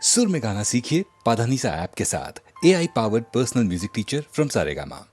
सुर में गाना सीखिए पाधानीसा ऐप के साथ। AI powered personal music teacher from Saregama.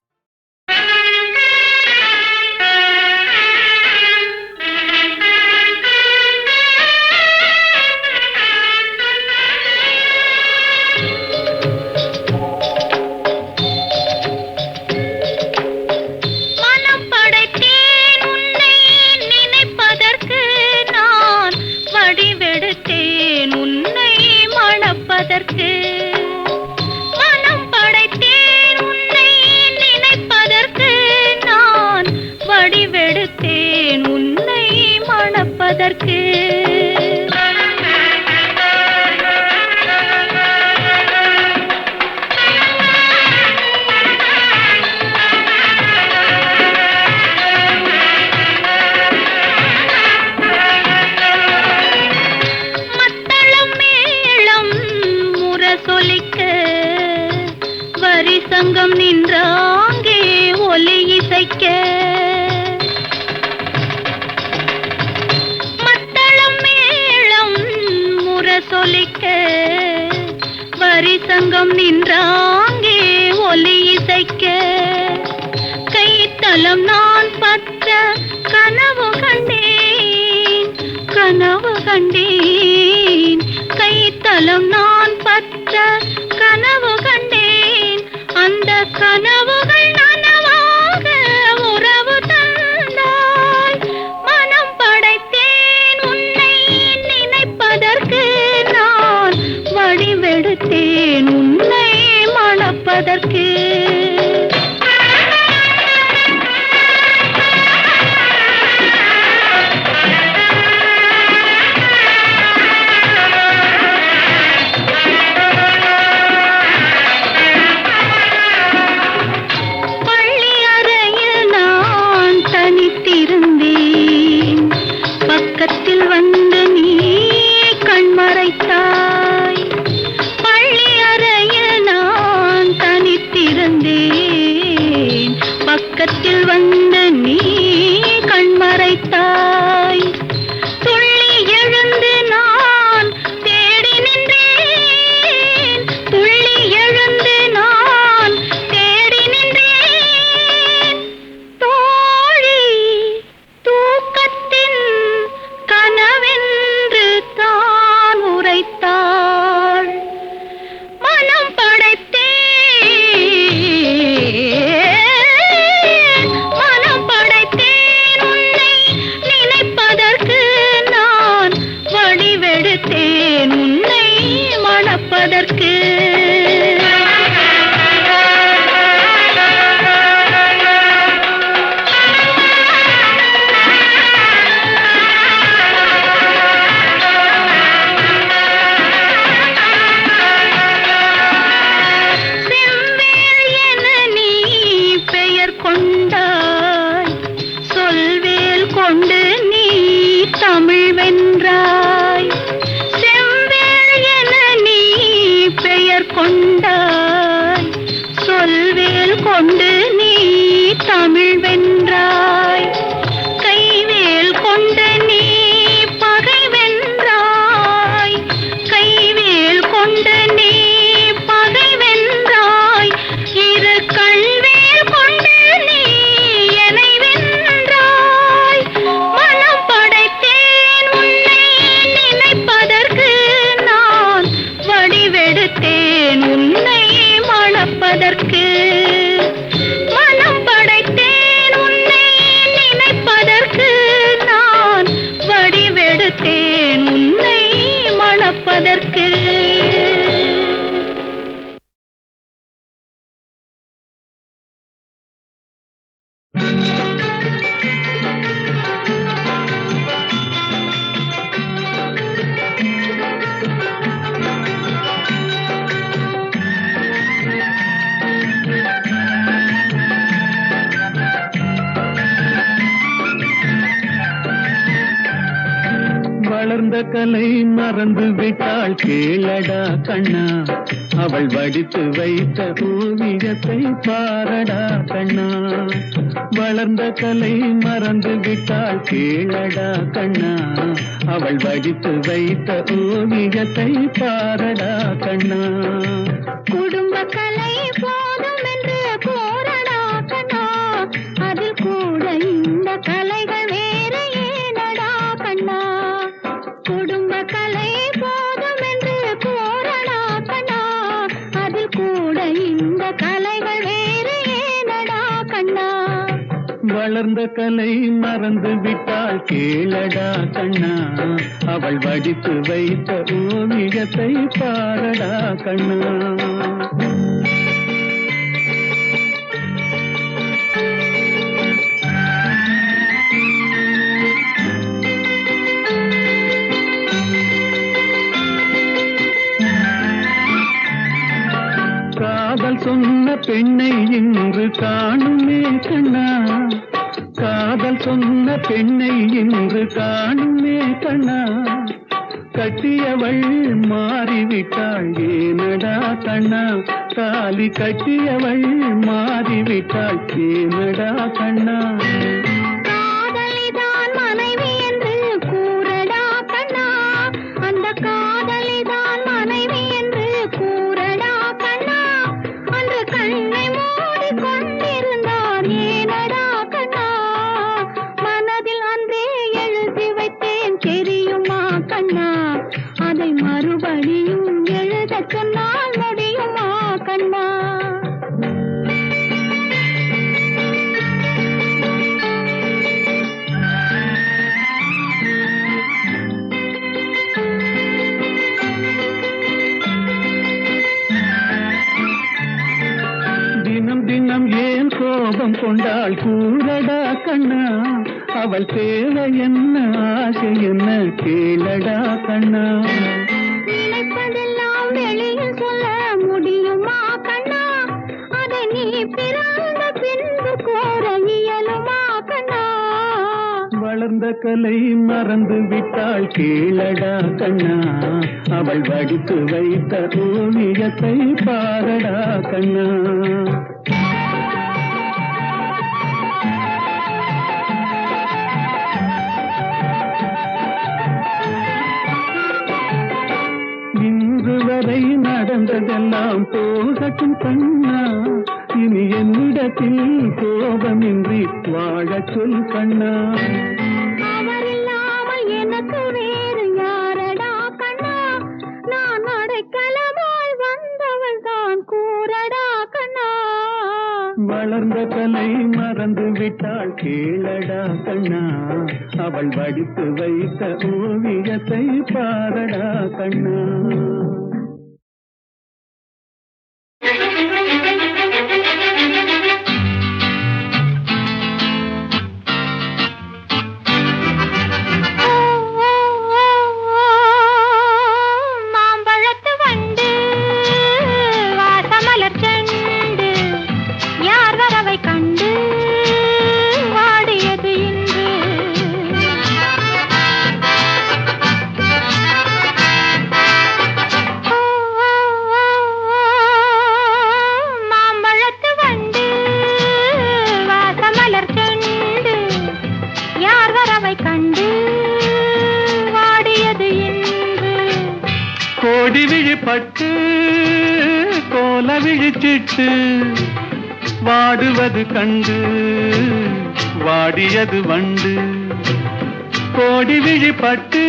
சங்கம் நின்றாங்கே ஒலி இசைக்க மத்தளம் மேளம் முரசொலிக்க வரி சங்கம் நின்றாங்கே ஒலி இசைக்க கைத்தலம் நான் பற்ற கனவு கண்டேன் கைத்தலம் நான் பற்ற கனவு கண்டேன் அந்த கனவுகள் நனவாக உறவு தந்தாய் மனம் படைத்தேன் உன்னை நினைப்பதற்கு நான் வடிவெடுத்தேன் உன்னை மணப்பதற்கு பக்கத்தில் வந்து நீ கண்மறைத்தாய் பள்ளி அறையில் நான் தனித்திருந்தேன் பக்கத்தில் வந்து நீ கண்மறைத்தாய் துள்ளி எழுந்து நான் தேடி நின்றேன் துள்ளி எழுந்து நான் தேடி நின்றேன் தோழி தூக்கத்தின் கனவென்று தான் உரைத்தாள் மனம் படைத்தேன் உன்னை நினைப்பதற்கு நான் வடிவெடுத்தேன் உன்னை மணப்பதற்கு தமிழ் வென்றாய் செவ்வேள் என நீ பெயர் கொண்டாய் சொல்வேல் கொண்டு நீ தமிழ் வென்றாய் கைவேல் கொண்டு நீ பகை வென்றாய் கைவேல் கொண்டு நீ பகை வென்றாய் இரு கண்வேல் கொண்டு நீ என்னை வென்றாய் மனம் படைத்தேன் உன்னை நினைப்பதற்கு நான் வடிவெடுத்தேன் உன்னை மணப்பதற்கு மனம் படைத்தேன் உன்னை நினைப்பதற்கு நான் வடிவெடுத்தேன் உன்னை மணப்பதற்கு வளர்ந்த கலை மறந்து விட்டாள் கேளடா கண்ணா, அவள் வடித்து வைத்த ஓவியத்தை பாரடா கண்ணா. வளர்ந்த கலை மறந்து விட்டாள் கேளடா கண்ணா, அவள் வடித்து வைத்த ஓவியத்தை பாரடா கண்ணா. குடும்ப கலை போதும் என்று போரடா கண்ணா, அதில் கூட இந்த கலைகள் வேறு ஏனடா கண்ணா. குடும்ப கலை போதும் என்று போரடா கண்ணா, அதில் கூட இந்த கலைகள் வேறு ஏனடா கண்ணா. வளர்ந்த கலை மறந்து விட்டாள் கேளடா கண்ணா, அவள் வடித்து வைத்த ஓவியத்தை பாரடா கண்ணா. காதல் சொன்ன பெண்ணை இன்று காணுமே கண்ணா, காதல் சொன்ன பெண்ணை இன்று காணுமே கண்ணா. கட்டியவள் மாறிவிட்டாள் ஏனடா கண்ணா, தாலி கட்டியவள் மாறிவிட்டாள் ஏனடா கண்ணா. காதலிதான் மனைவி என்று கூறடா கண்ணா, அந்த காதலிதான் மனைவி என்று கூறடா கண்ணா. அன்று கண்ணை மூடி கொண்டிருந்தார் ஏனடா கண்ணா, மனதில் அன்றே எழுதி வைத்தேன் தெரியுமா கண்ணா. அதை மறுபடியும் எழுதச் சொன்னால் முடியுமா கண்ணா. தினம் தினம் ஏன் கோபம் கொண்டாள் கூறடா கண்ணா, அவள் தேவை என்ன ஆசை என்ன கேளடா கண்ணா. நினைப்பதெல்லாம் வெளியில் சொல்ல முடியுமா கண்ணா, அதை நீ பிறந்த பின்பு கோர இயலுமா கண்ணா. வளர்ந்த கலை மறந்து விட்டாள் கேளடா கண்ணா, அவள் வடித்து வைத்த ஓவியத்தை பாரடா கண்ணா. இன்று வரை நடந்ததெல்லாம் போகட்டும் கண்ணா, இனி என்னிடத்தில் கோபமின்றி வாழச் சொல் கண்ணா. அவரில்லாமல் எனக்கு வேறு யாரடா கண்ணா, நான் அடைக்கலமாய் வந்தவள் தான் கூறடா கண்ணா. வளர்ந்த கலை மறந்து விட்டாள் கேளடா கண்ணா, அவள் வடித்து வைத்த ஓவியத்தை பாரடா கண்ணா. மாம்பழத்து வண்டு வாசமலர் செண்டு யார் வரவை கண்டு வாடியது இன்று. மாம்பழத்து வண்டு வாசமலர் செண்டு யார் வரவை கண்டு வாடியது இன்று. கோடி விழிப்பட்டு கோல விழிச்சிட்டு வாடுவது கண்டு வாடியது வண்டு. கோடி விழிப்பட்டு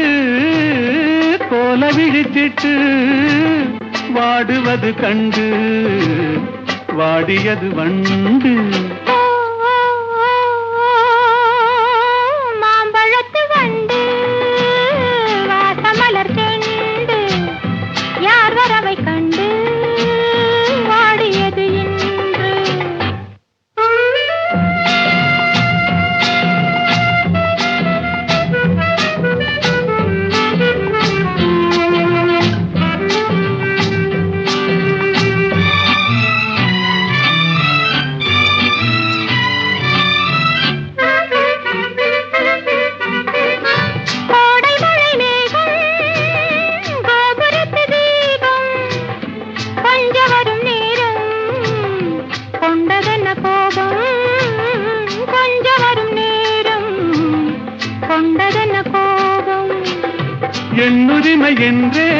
கோல விழிச்சிட்டு வாடுவது கண்டு வாடியது வண்டு. மாம்பழத்து வண்டு வாசமலர் செண்டு யார் வரவை கண்டு வாடியது இன்று. கோடை மழை மேகம் என்றே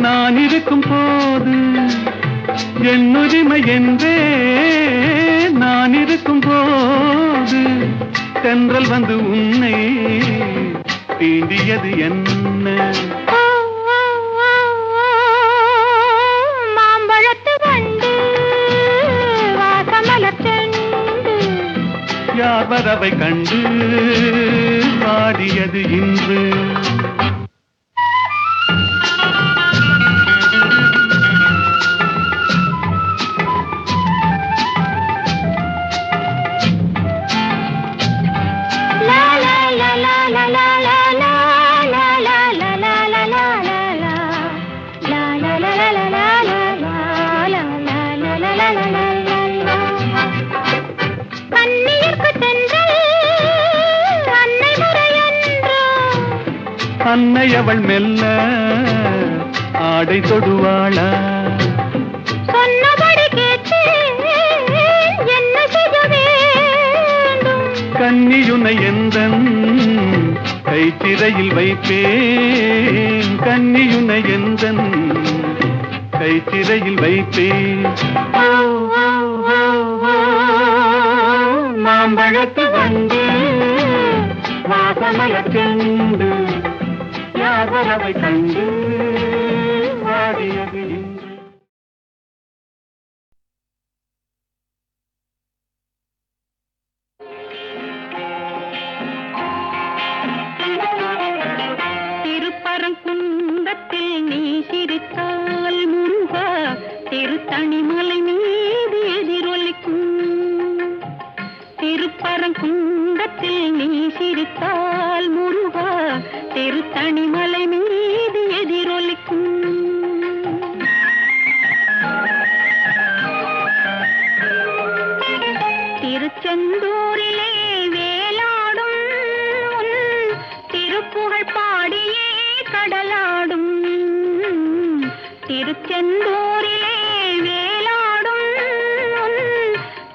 நான் இருக்கும் போது, என் உரிமை என்றே நான் இருக்கும் போது, தென்றல் வந்து உன்னை தீண்டியது என்ன? மாம்பழத்து வண்டு வாசமலர்ச்செண்டு யார் வரவை கண்டு பாடியது இன்று? அன்னை அவள் மெல்ல ஆடை தொடுவாளா? சொன்னபடி கேட்டு என்ன செய்ய வேண்டும்? கன்னியுனை எந்தன் கைத்திரையில் வைப்பேன், கன்னியுனை எந்தன் கைத்திரையில் வைப்பேன். மாம்பழத்து வந்து வாசமலர்ச்செண்டு யார் வரவை கண்டு பாடியது இன்று? திருப்பரங்குன்றத்தில் நீ சிரித்தால் முருகா திருத்தணிமலை மீது எதிரொலிக்கும். திருப்பரங்குன்றத்தில் நீ சிரித்தால் முருகா திருத்தணிமலை மீது எதிரொலிக்கும். திருச்செந்தூரிலே வேலாடும் உன் திருப்புகழ் பாடியே கடலாடும். திருச்செந்தூரிலே வேலாடும் உன்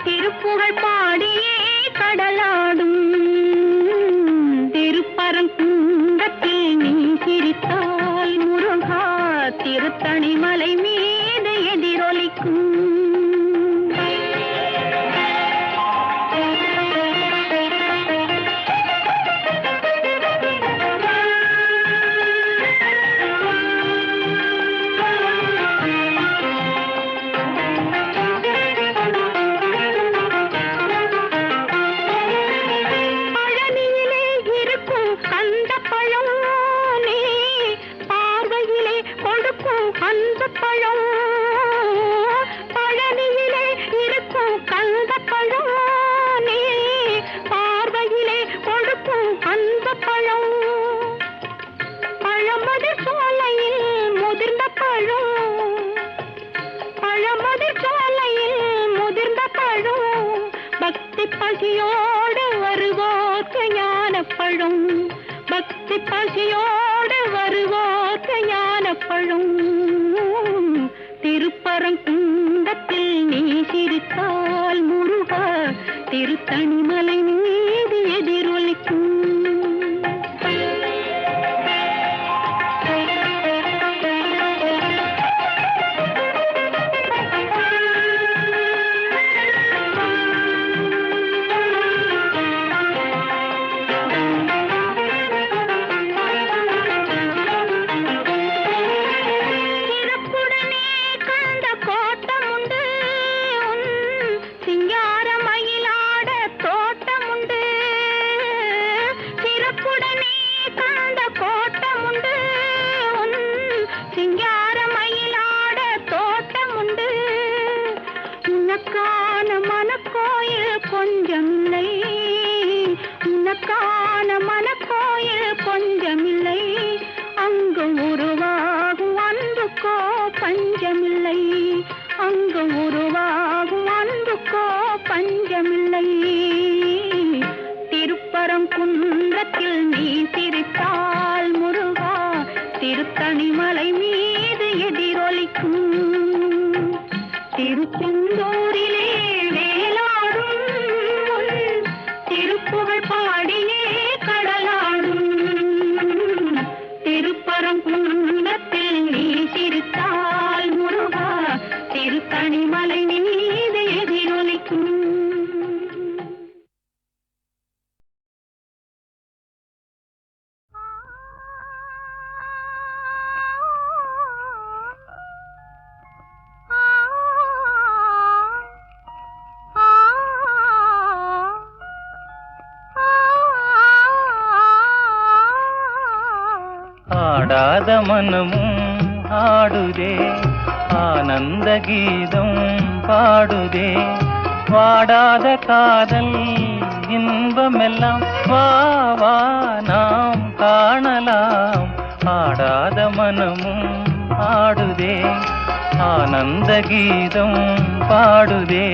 திருப்புகழ் பாடியே கடலாடும். திருப்பரங்குன்றத்தில் நீ சிரித்தால் முருகா திருத்தணிமலை மீது எதிரொலிக்கும். பழனியிலே இருக்கும் கந்த பழம் நீ பார்வையிலே கொடுக்கும் அந்த பழம். பழமதிர் சோலையில் முதிர்ந்த பழம், பழமதிர் சோலையில் முதிர்ந்த பழம். பக்தி பசியோடு வருவோர்க்கு ஞான பழம், பக்தி பசியோடு வருவோர்க்கு ஞான பழம். திருப்பரங்குன்றத்தில் நீ சிரித்தால் முருகா திருத்தணிமலை மீது எதிரொலிக்கும். கொஞ்சமில்லை உனக்கான மனக்கோயில் கொஞ்சமில்லை. அங்கு உருவாகும் அன்புக்கோ பஞ்சமில்லை, அங்கு உருவாகும் அன்புக்கோ பஞ்சமில்லை. திருப்பரங்குன்றத்தில் நீ சிரித்தால் முருகா திருத்தணிமலை மீது எதிரொலிக்கும். திருச்செந்தூரிலே வேலாடும் திருப்புகழ் பாடியே கடலாடும். திருப்பரங்குன்றம் ஆடாத மனமும் ஆடுதே ஆனந்த கீதம் பாடுதே வாடாத காதல் இன்பமெல்லாம் வா வா நாம் காணலாம் ஆடாத மனமும் ஆடுதே ஆனந்த கீதம் பாடுதே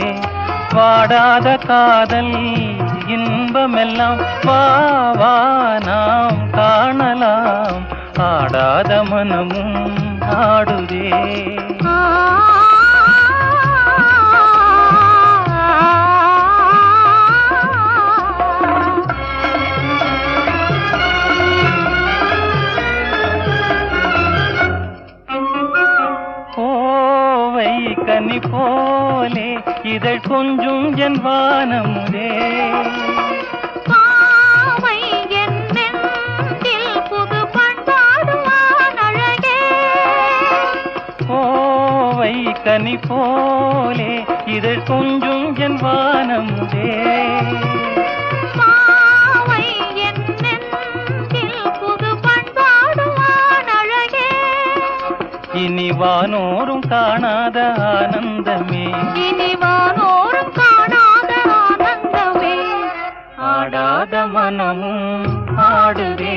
வாடாத காதல் இன்பமெல்லாம் வா வா நாம் காணலாம் ஆடாத மனமும் ஆடுதே கோவை கனி போலே இதழ் கொஞ்சும் என் வானமுதே பாவை என் நெஞ்சில் புது பண்பாடுவான் அழகே கோவை கனி போலே இதழ் கொஞ்சும் என் வானமுதே பாவை என் நெஞ்சில் புது பண்பாடுவான் அழகே இனி வானோரும் காணாத ஆனந்தமே இனி வானோரும் காணாத ஆனந்தமே ஆடாத மனமும் ஆடுதே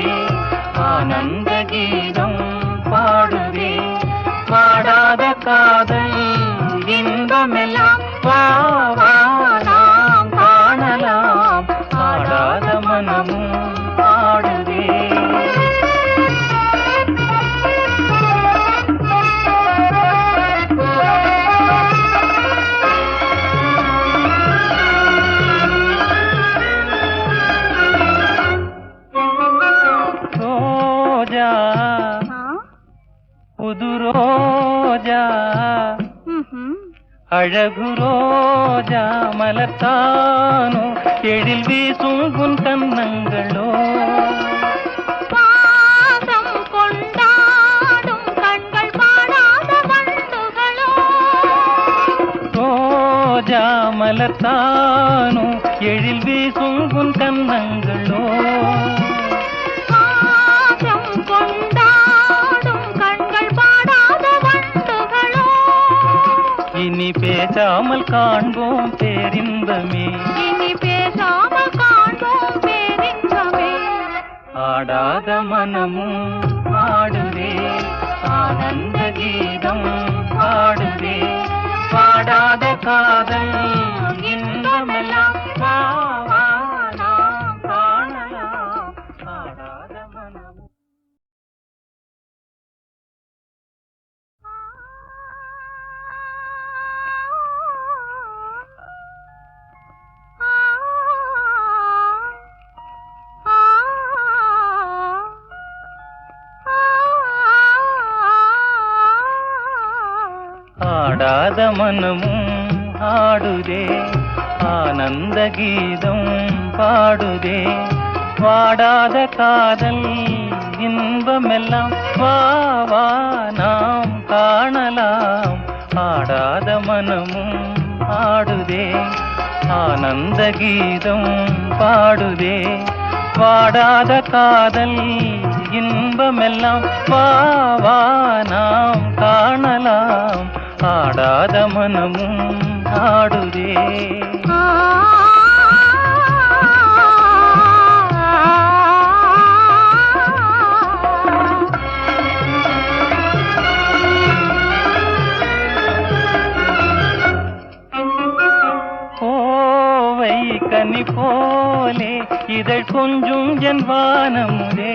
ஆனந்த கீதம் பாடுதே வாடாத காதல் இன்பமெல்லாம் வா வா நாம் காணலாம் ஆடாத மனமும் ஆடுதே ரோஜா புது ரோஜா அழகு ரோஜா மலர்த்தானோ எழில் வீசும் உன் கன்னங்களோ பாசம் கொண்டாடும் கண்கள் பாடாத வண்டுகளோ ரோஜா மலர்த்தானோ எழில் வீசும் உன் கன்னங்களோ பாசம் கொண்டாடும் கண்கள் பாடாத வண்டுகளோ இனி பேசாமல் காண்போம் பேரின்பமே இனி பேசாமல் காண்போம் பேரின்பமே ஆடாத மனமும் ஆடுதே ஆனந்த கீதம் பாடுதே பாடாத காதல் இன்பமெல்லாம் வா வா நாம் காணலாம் ஆடாத மனமும் ஆடாத மனமும் ஆடுதே ஆனந்த கீதம் பாடுதே வாடாத காதல் இன்பமெல்லாம் வா வா நாம் காணலாம் ஆடாத மனமும் ஆடுதே ஆனந்த கீதம் பாடுதே வாடாத காதல் இன்பமெல்லாம் வா வா நாம் காணலாம் ஆடாத மனமும் ஆடுதே கோவை கனி போலே இதழ் கொஞ்சும் என் வானமுதே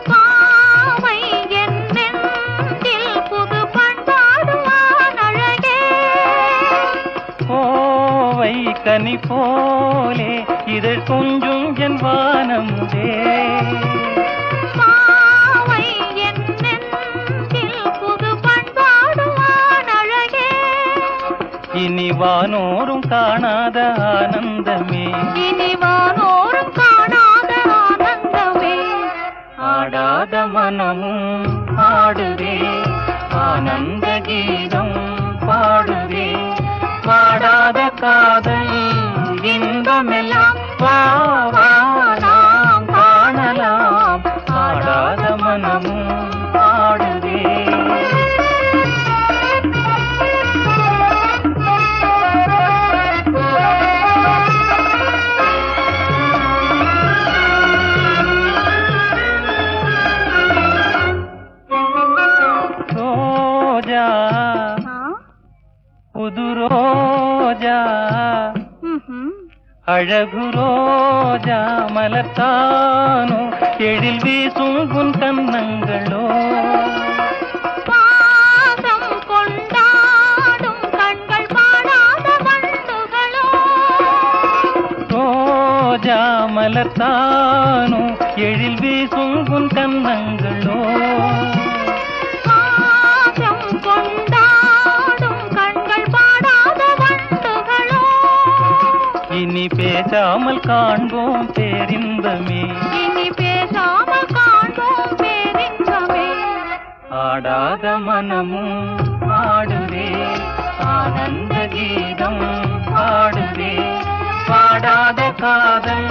பாவை என் நெஞ்சில் புது பண்பாடுவான் அழகே கோவை கனி போலே இதழ் கொஞ்சும் என் வானமுதே பாவை என் நெஞ்சில் புது பண்பாடுவான் அழகே இனி வானோரும் காணாத ஆனந்தமே இனி வானோரும் காணாத ஆனந்தமே ஆடாத மனமும் ஆடுதே ஆனந்த கீதம் பாடுதே வாடாத காதல் இன்பமெல்லாம் வா வா நாம் காணலாம் ஆடாத மனமும் ரோஜா புது ரோஜா அழகு ரோஜா மலர்த்தானோ எழில் வீசும் உன் கன்னங்களோ பாசம் கொண்டாடும் கண்கள் பாடாத வண்டுகளோ ரோஜா மலர்த்தானோ எழில் வீசும் உன் கன்னங்களோ பாசம் கொண்டாடும் கண்கள் பாடாத வண்டுகளோ இனி பேசாமல் காண்போம் பேரின்பமே இனி பேசாமல் காண்போம் பேரின்பமே ஆடாத மனமும் ஆடுவே ஆனந்த கீதம் பாடுவே பாடாத காதல்